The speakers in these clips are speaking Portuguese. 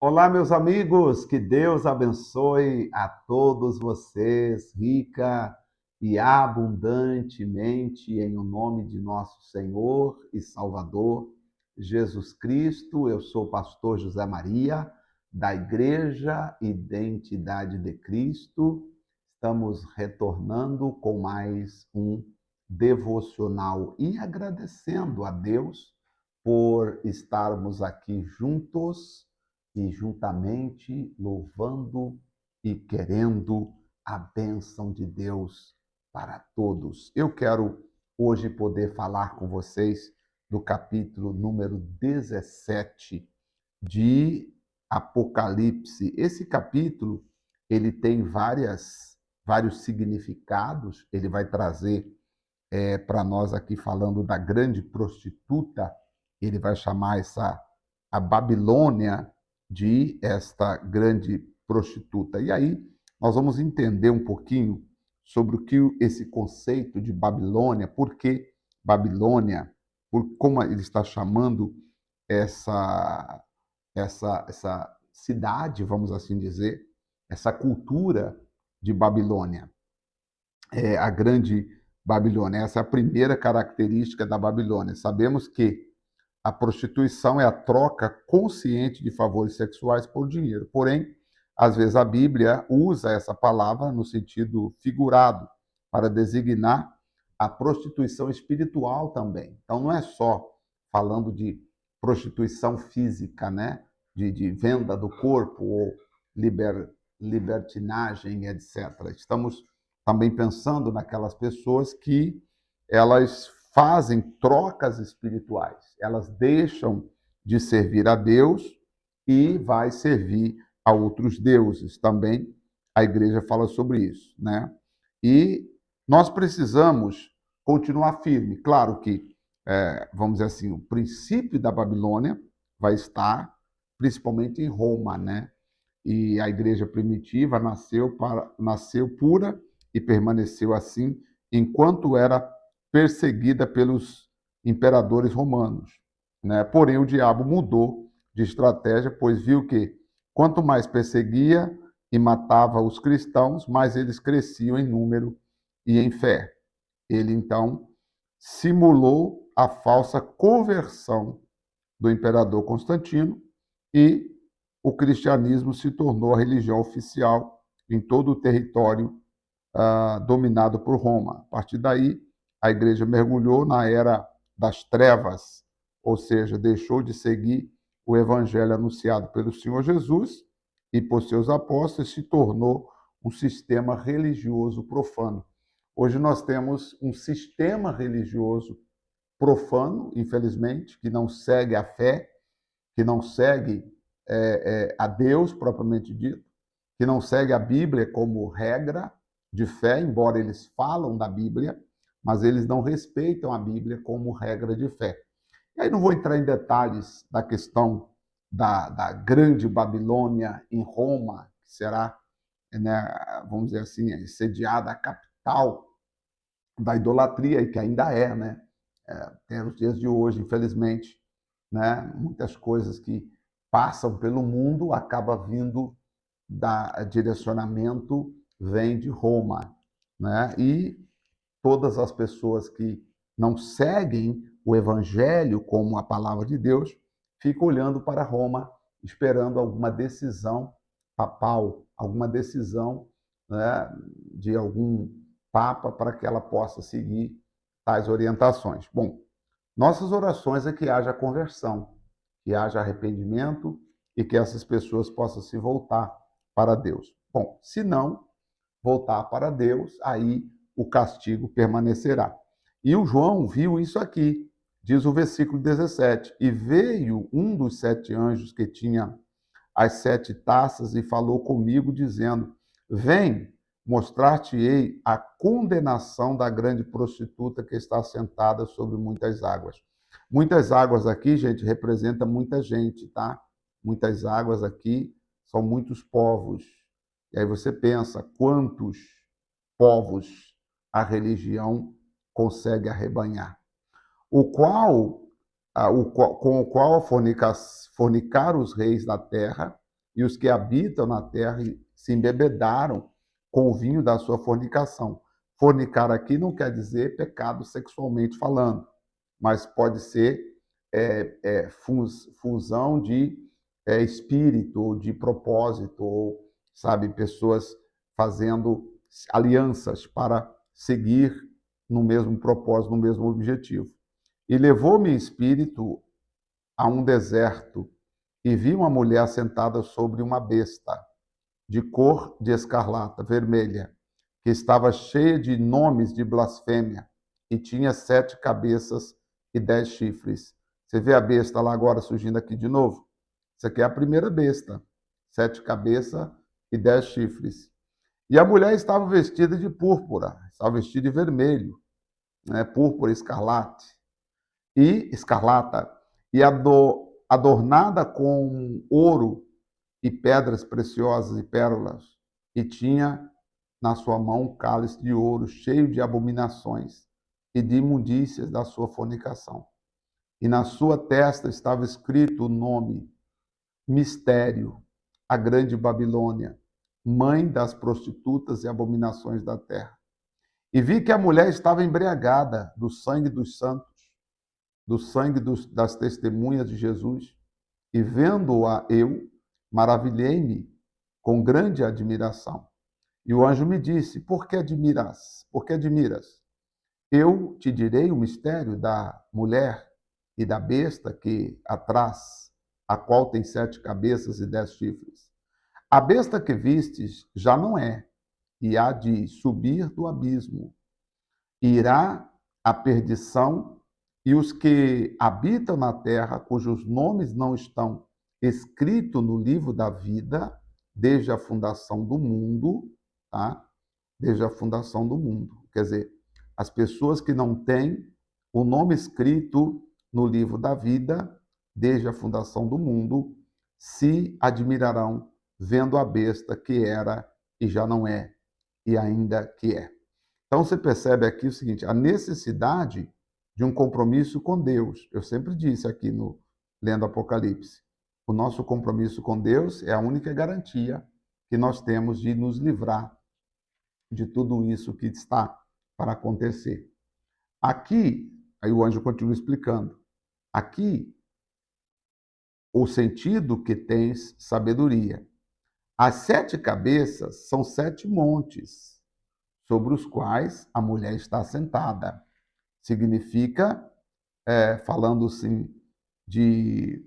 Olá, meus amigos, que Deus abençoe a todos vocês, rica e abundantemente, em o nome de nosso Senhor e Salvador Jesus Cristo. Eu sou o pastor José Maria, da Igreja Identidade de Cristo. Estamos retornando com mais um devocional e agradecendo a Deus por estarmos aqui juntos e juntamente louvando e querendo a bênção de Deus para todos. Eu quero hoje poder falar com vocês do capítulo número 17 de Apocalipse. Esse capítulo, ele tem vários significados, ele vai trazer para nós aqui falando da grande prostituta, ele vai chamar a Babilônia de esta grande prostituta. E aí nós vamos entender um pouquinho sobre o que esse conceito de Babilônia, por que Babilônia, por como ele está chamando essa essa cidade, vamos assim dizer, essa cultura de Babilônia, a grande Babilônia. Essa é a primeira característica da Babilônia. Sabemos que a prostituição é a troca consciente de favores sexuais por dinheiro. Porém, às vezes a Bíblia usa essa palavra no sentido figurado para designar a prostituição espiritual também. Então, não é só falando de prostituição física, né? De venda do corpo ou libertinagem, etc. Estamos também pensando naquelas pessoas que elas fazem trocas espirituais. Elas deixam de servir a Deus e vai servir a outros deuses. Também a igreja fala sobre isso, né? E nós precisamos continuar firme. Claro que, vamos dizer assim, o princípio da Babilônia vai estar principalmente em Roma, né? E a igreja primitiva nasceu pura e permaneceu assim enquanto era perseguida pelos imperadores romanos, né? Porém, o diabo mudou de estratégia, pois viu que quanto mais perseguia e matava os cristãos, mais eles cresciam em número e em fé. Ele então simulou a falsa conversão do imperador Constantino e o cristianismo se tornou a religião oficial em todo o território dominado por Roma. A partir daí, a igreja mergulhou na era das trevas, ou seja, deixou de seguir o evangelho anunciado pelo Senhor Jesus e por seus apóstolos, se tornou um sistema religioso profano. Hoje nós temos um sistema religioso profano, infelizmente, que não segue a fé, que não segue a Deus propriamente dito, que não segue a Bíblia como regra de fé, embora eles falam da Bíblia, mas eles não respeitam a Bíblia como regra de fé. E aí não vou entrar em detalhes da questão da grande Babilônia em Roma, que será, né, vamos dizer assim, sediada a capital da idolatria, e que ainda é, né? Até os dias de hoje, infelizmente, né? Muitas coisas que passam pelo mundo acaba vindo da direcionamento vem de Roma, né? E todas as pessoas que não seguem o evangelho como a palavra de Deus ficam olhando para Roma, esperando alguma decisão papal, alguma decisão, né, de algum papa para que ela possa seguir tais orientações. Bom, nossas orações é que haja conversão, que haja arrependimento e que essas pessoas possam se voltar para Deus. Bom, se não voltar para Deus, aí o castigo permanecerá. E o João viu isso aqui, diz o versículo 17: E veio um dos 7 anjos que tinha as 7 taças e falou comigo, dizendo: Vem, mostrar-te-ei a condenação da grande prostituta que está sentada sobre muitas águas. Muitas águas aqui, gente, representa muita gente, tá? Muitas águas aqui são muitos povos. E aí você pensa quantos povos a religião consegue arrebanhar. O qual, com o qual fornicar os reis da terra e os que habitam na terra se embebedaram com o vinho da sua fornicação. Fornicar aqui não quer dizer pecado sexualmente falando, mas pode ser fusão de espírito, ou de propósito, ou, sabe, pessoas fazendo alianças para seguir no mesmo propósito, no mesmo objetivo. E levou-me espírito a um deserto, e vi uma mulher sentada sobre uma besta, de cor de escarlata, vermelha, que estava cheia de nomes de blasfêmia, e tinha 7 cabeças e 10 chifres. Você vê a besta lá agora surgindo aqui de novo? Isso aqui é a primeira besta. 7 cabeças e 10 chifres. E a mulher estava vestida de púrpura, estava vestida de vermelho, né? Púrpura, escarlata, e adornada com ouro e pedras preciosas e pérolas, e tinha na sua mão um cálice de ouro cheio de abominações e de imundícias da sua fornicação. E na sua testa estava escrito o nome: Mistério, a grande Babilônia, mãe das prostitutas e abominações da terra. E vi que a mulher estava embriagada do sangue dos santos, do sangue das testemunhas de Jesus. E vendo-a eu, maravilhei-me com grande admiração. E o anjo me disse: Por que admiras? Por que admiras? Eu te direi o mistério da mulher e da besta que a traz, a qual tem 7 cabeças e 10 chifres. A besta que vistes já não é, e há de subir do abismo. Irá à perdição, e os que habitam na terra, cujos nomes não estão escritos no livro da vida, desde a fundação do mundo, tá? Desde a fundação do mundo. Quer dizer, as pessoas que não têm o nome escrito no livro da vida, desde a fundação do mundo, se admirarão vendo a besta que era e já não é, e ainda que é. Então você percebe aqui o seguinte: a necessidade de um compromisso com Deus. Eu sempre disse aqui no Lendo Apocalipse, o nosso compromisso com Deus é a única garantia que nós temos de nos livrar de tudo isso que está para acontecer. Aqui, aí o anjo continua explicando, aqui o sentido que tens sabedoria. As 7 cabeças são 7 montes sobre os quais a mulher está sentada. Significa, falando assim de,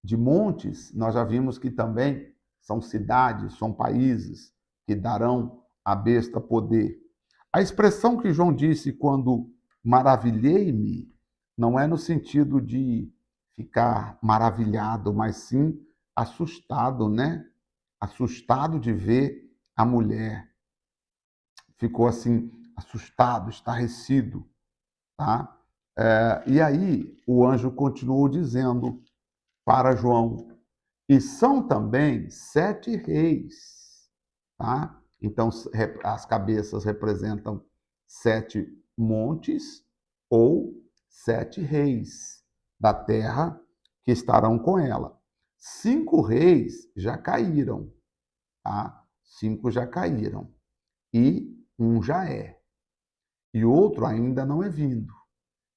de montes, nós já vimos que também são cidades, são países que darão à besta poder. A expressão que João disse quando maravilhei-me não é no sentido de ficar maravilhado, mas sim assustado, né? Assustado de ver a mulher. Ficou assim, assustado, estarrecido, tá? E aí o anjo continuou dizendo para João: e são também 7 reis, tá? Então as cabeças representam 7 montes ou 7 reis da terra que estarão com ela. 5 reis já caíram, tá? 5 já caíram e um já é, e outro ainda não é vindo.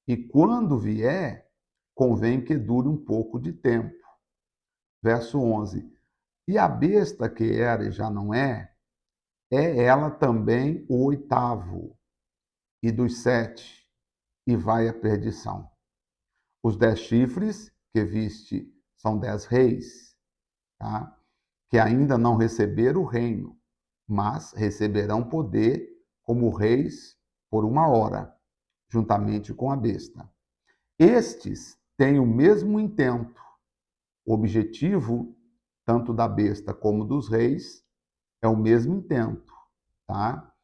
E quando vier, convém que dure um pouco de tempo. Verso 11. E a besta que era e já não é ela também o 8º, e dos 7, e vai à perdição. Os 10 chifres que viste são 10 reis, tá? Que ainda não receberam o reino, mas receberão poder como reis por 1 hora, juntamente com a besta. Estes têm o mesmo intento. O objetivo, tanto da besta como dos reis, é o mesmo intento, tá?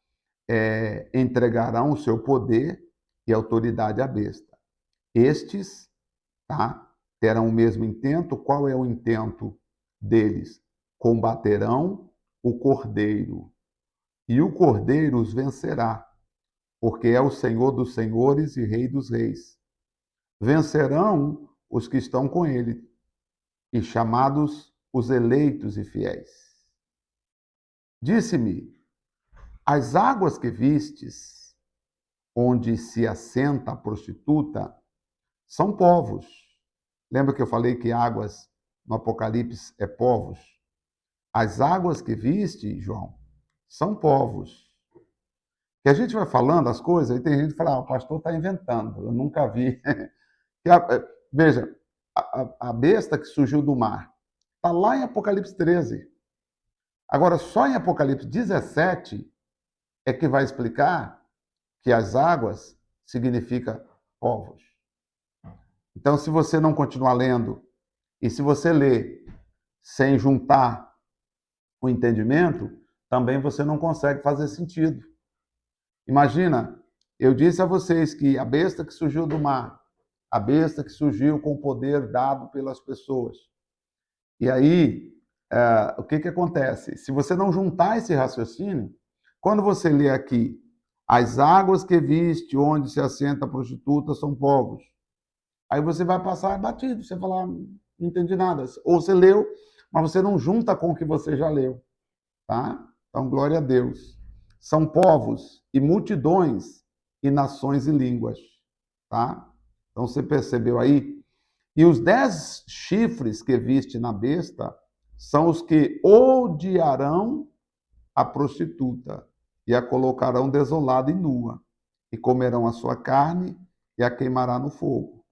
Entregarão o seu poder e autoridade à besta. Estes, tá? Terão o mesmo intento. Qual é o intento deles? Combaterão o Cordeiro, e o Cordeiro os vencerá, porque é o Senhor dos senhores e Rei dos reis. Vencerão os que estão com ele, e chamados os eleitos e fiéis. Disse-me: as águas que vistes, onde se assenta a prostituta, são povos. Lembra que eu falei que águas no Apocalipse é povos? As águas que viste, João, são povos. Que a gente vai falando as coisas, e tem gente que fala, o pastor está inventando, eu nunca vi. Veja, a besta que surgiu do mar, está lá em Apocalipse 13. Agora, só em Apocalipse 17 é que vai explicar que as águas significa povos. Então, se você não continuar lendo, e se você ler sem juntar o entendimento, também você não consegue fazer sentido. Imagina, eu disse a vocês que a besta que surgiu do mar, a besta que surgiu com o poder dado pelas pessoas. E aí, o que acontece? Se você não juntar esse raciocínio, quando você lê aqui, as águas que viste onde se assenta a prostituta são povos. Aí você vai passar batido, você falar, não entendi nada. Ou você leu, mas você não junta com o que você já leu. Tá? Então, glória a Deus. São povos e multidões e nações e línguas. Tá? Então, você percebeu aí? E os 10 chifres que viste na besta são os que odiarão a prostituta e a colocarão desolada e nua, e comerão a sua carne e a queimará no fogo.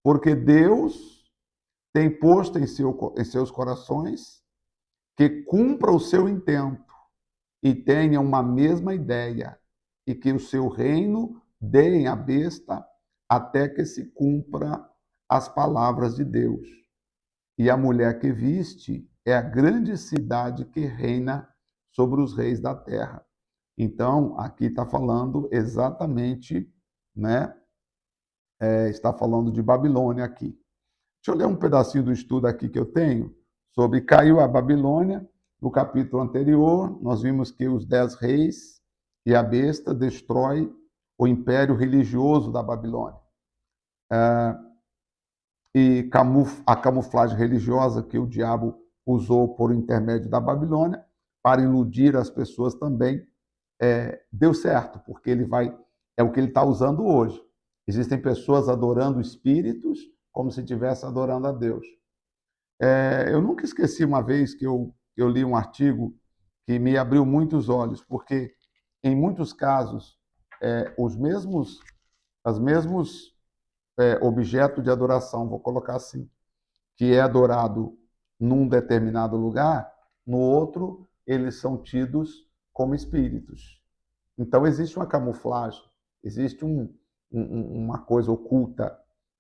Porque Deus tem posto em seus corações que cumpra o seu intento e tenha uma mesma ideia, e que o seu reino deem à besta até que se cumpra as palavras de Deus. E a mulher que viste é a grande cidade que reina sobre os reis da terra. Então, aqui está falando exatamente, né? Está falando de Babilônia aqui. Deixa eu ler um pedacinho do estudo aqui que eu tenho sobre caiu a Babilônia. No capítulo anterior, nós vimos que os 10 reis e a besta destrói o império religioso da Babilônia. E a camuflagem religiosa que o diabo usou por intermédio da Babilônia para iludir as pessoas também deu certo, porque é o que ele está usando hoje. Existem pessoas adorando espíritos como se estivesse adorando a Deus. Eu nunca esqueci uma vez que eu li um artigo que me abriu muitos olhos, porque em muitos casos os mesmos objetos de adoração, vou colocar assim, que é adorado num determinado lugar, no outro eles são tidos como espíritos. Então existe uma camuflagem, existe uma coisa oculta,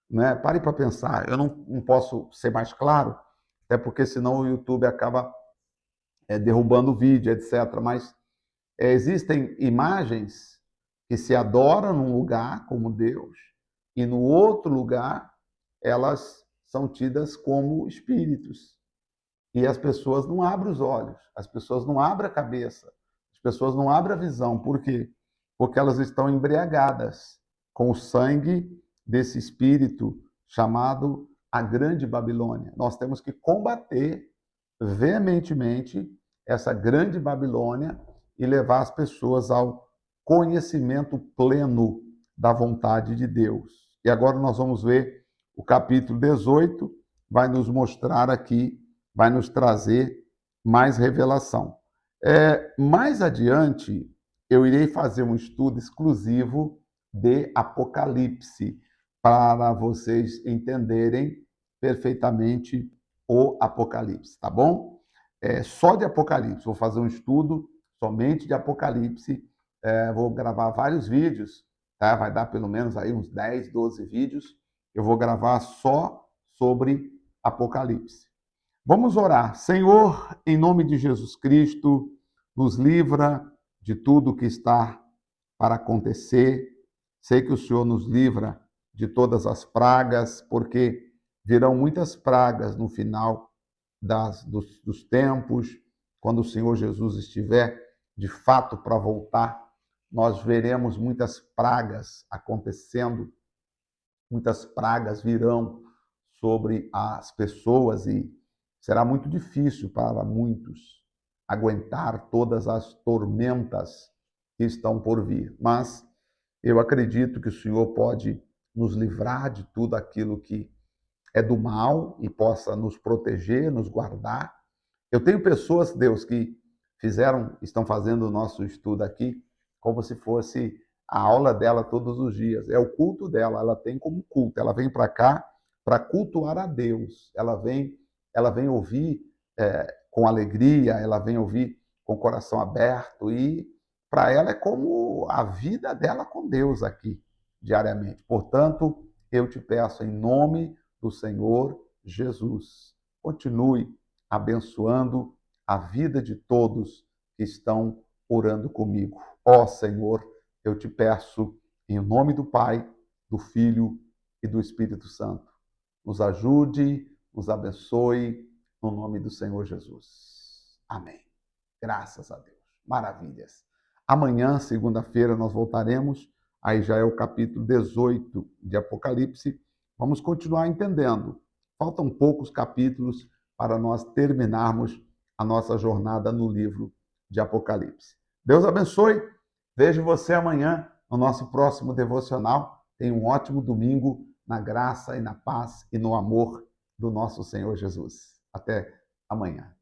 né? Pare para pensar. Eu não posso ser mais claro, até porque senão o YouTube acaba derrubando o vídeo, etc. Mas existem imagens que se adoram num lugar como Deus e no outro lugar elas são tidas como espíritos. E as pessoas não abrem os olhos, as pessoas não abrem a cabeça, as pessoas não abrem a visão. Por quê? Porque elas estão embriagadas com o sangue desse espírito chamado a Grande Babilônia. Nós temos que combater veementemente essa Grande Babilônia e levar as pessoas ao conhecimento pleno da vontade de Deus. E agora nós vamos ver o capítulo 18, vai nos mostrar aqui, vai nos trazer mais revelação. Mais adiante, eu irei fazer um estudo exclusivo de Apocalipse, para vocês entenderem perfeitamente o Apocalipse, tá bom? Só de Apocalipse, vou fazer um estudo somente de Apocalipse, vou gravar vários vídeos, tá? Vai dar pelo menos aí uns 10, 12 vídeos, eu vou gravar só sobre Apocalipse. Vamos orar. Senhor, em nome de Jesus Cristo, nos livra de tudo que está para acontecer. Sei que o Senhor nos livra de todas as pragas, porque virão muitas pragas no final dos tempos, quando o Senhor Jesus estiver de fato para voltar. Nós veremos muitas pragas acontecendo, muitas pragas virão sobre as pessoas e Será muito difícil para muitos aguentar todas as tormentas que estão por vir, mas eu acredito que o Senhor pode nos livrar de tudo aquilo que é do mal e possa nos proteger, nos guardar. Eu tenho pessoas, Deus, que estão fazendo o nosso estudo aqui como se fosse a aula dela todos os dias. É o culto dela, ela tem como culto. Ela vem para cá para cultuar a Deus. Ela vem ouvir com alegria, ela vem ouvir com o coração aberto e para ela é como a vida dela com Deus aqui diariamente. Portanto, eu te peço em nome do Senhor Jesus, continue abençoando a vida de todos que estão orando comigo. Ó Senhor, eu te peço em nome do Pai, do Filho e do Espírito Santo. Nos ajude, nos abençoe, no nome do Senhor Jesus. Amém. Graças a Deus. Maravilhas. Amanhã, segunda-feira, nós voltaremos. Aí já é o capítulo 18 de Apocalipse. Vamos continuar entendendo. Faltam poucos capítulos para nós terminarmos a nossa jornada no livro de Apocalipse. Deus abençoe. Vejo você amanhã no nosso próximo devocional. Tenha um ótimo domingo na graça e na paz e no amor do nosso Senhor Jesus. Até amanhã.